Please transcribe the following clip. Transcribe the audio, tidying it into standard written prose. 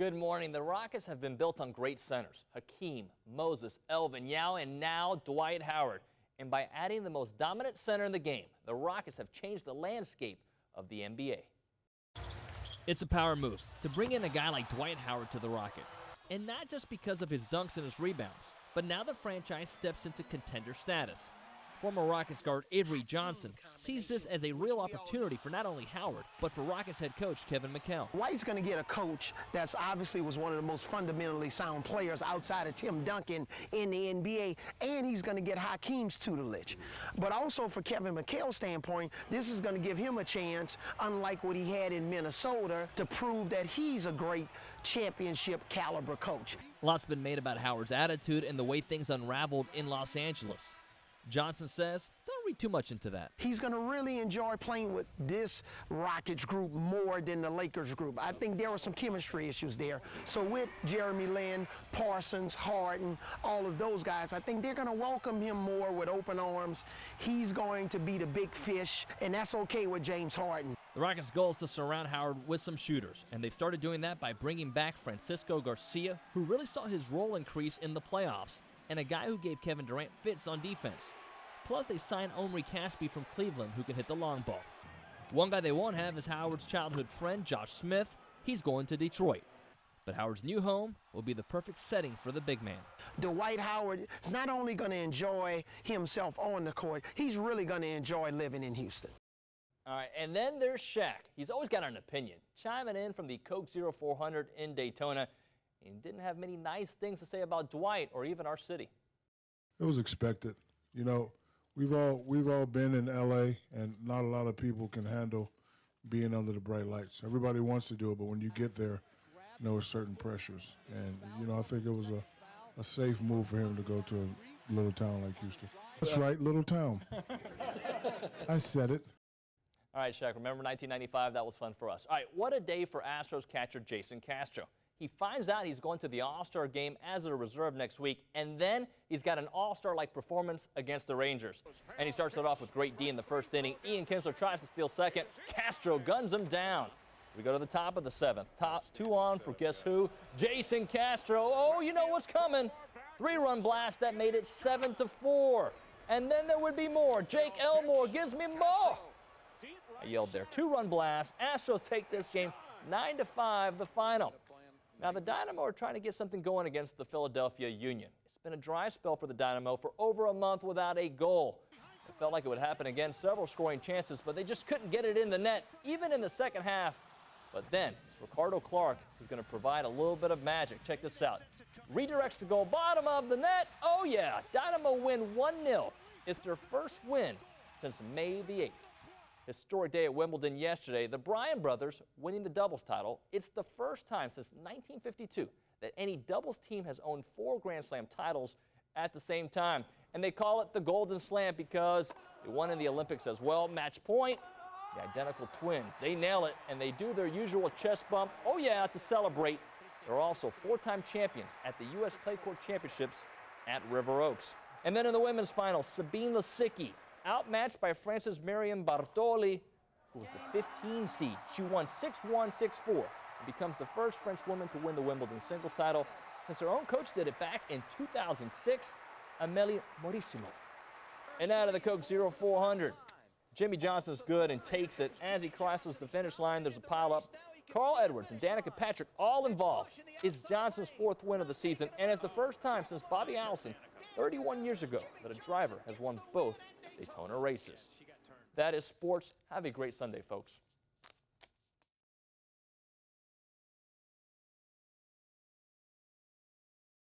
Good morning. The Rockets have been built on great centers. Hakeem, Moses, Elvin, Yao, and now Dwight Howard. And by adding the most dominant center in the game, the Rockets have changed the landscape of the NBA. It's a power move to bring in a guy like Dwight Howard to the Rockets. And not just because of his dunks and his rebounds, but now the franchise steps into contender status. Former Rockets guard Avery Johnson sees this as a real opportunity for not only Howard, but for Rockets head coach Kevin McHale. Dwight's going to get a coach that's obviously was one of the most fundamentally sound players outside of Tim Duncan in the NBA, and he's going to get Hakeem's tutelage. But also for Kevin McHale's standpoint, this is going to give him a chance, unlike what he had in Minnesota, to prove that he's a great championship caliber coach. Lots been made about Howard's attitude and the way things unraveled in Los Angeles. Johnson says, don't read too much into that. He's going to really enjoy playing with this Rockets group more than the Lakers group. I think there were some chemistry issues there. So with Jeremy Lin, Parsons, Harden, all of those guys, I think they're going to welcome him more with open arms. He's going to be the big fish, and that's okay with James Harden. The Rockets' goal is to surround Howard with some shooters, and they've started doing that by bringing back Francisco Garcia, who really saw his role increase in the playoffs, and a guy who gave Kevin Durant fits on defense. Plus, they signed Omri Caspi from Cleveland, who can hit the long ball. One guy they won't have is Howard's childhood friend, Josh Smith. He's going to Detroit. But Howard's new home will be the perfect setting for the big man. Dwight Howard is not only going to enjoy himself on the court, he's really going to enjoy living in Houston. All right, and then there's Shaq. He's always got an opinion. Chiming in from the Coke 0400 in Daytona. And didn't have many nice things to say about Dwight or even our city. It was expected. You know, we've all been in LA, and not a lot of people can handle being under the bright lights. Everybody wants to do it, but when you get there, you know, there's certain pressures. And, you know, I think it was a safe move for him to go to a little town like Houston. That's right, little town. I said it. All right, Shaq, remember 1995? That was fun for us. All right, what a day for Astros catcher Jason Castro. He finds out he's going to the All-Star game as a reserve next week, and then he's got an All-Star-like performance against the Rangers. And he starts it off with great D in the first inning. Ian Kinsler tries to steal second. Castro guns him down. We go to the top of the seventh. Top two on for guess who? Jason Castro. Oh, you know what's coming. 3-run blast that made it 7-4. And then there would be more. Jake Elmore gives me more. I yelled there. 2-run blast. Astros take this game 9-5, the final. Now, the Dynamo are trying to get something going against the Philadelphia Union. It's been a dry spell for the Dynamo for over a month without a goal. It felt like it would happen again, several scoring chances, but they just couldn't get it in the net, even in the second half. But then it's Ricardo Clark who's going to provide a little bit of magic. Check this out. Redirects the goal, bottom of the net. Oh, yeah, Dynamo win 1-0. It's their first win since May the 8th. Historic day at Wimbledon yesterday. The Bryan brothers winning the doubles title. It's the first time since 1952 that any doubles team has owned 4 Grand Slam titles at the same time. And they call it the Golden Slam because they won in the Olympics as well. Match point, the identical twins. They nail it, and they do their usual chest bump. Oh, yeah, to celebrate. They're also 4-time champions at the U.S. Clay Court Championships at River Oaks. And then in the women's final, Sabine Lisicki, outmatched by Frances Marion Bartoli, who was the 15 seed. She won 6-1, 6-4, and becomes the first French woman to win the Wimbledon singles title since her own coach did it back in 2006, Amélie Morissimo. And out of the Coke 0400, Jimmy Johnson's good and takes it. As he crosses the finish line, there's a pileup. Carl Edwards and Danica Patrick all involved. It's Johnson's 4th win of the season, and it's the first time since Bobby Allison 31 years ago that a driver has won both Daytona races. That is sports. Have a great Sunday, folks.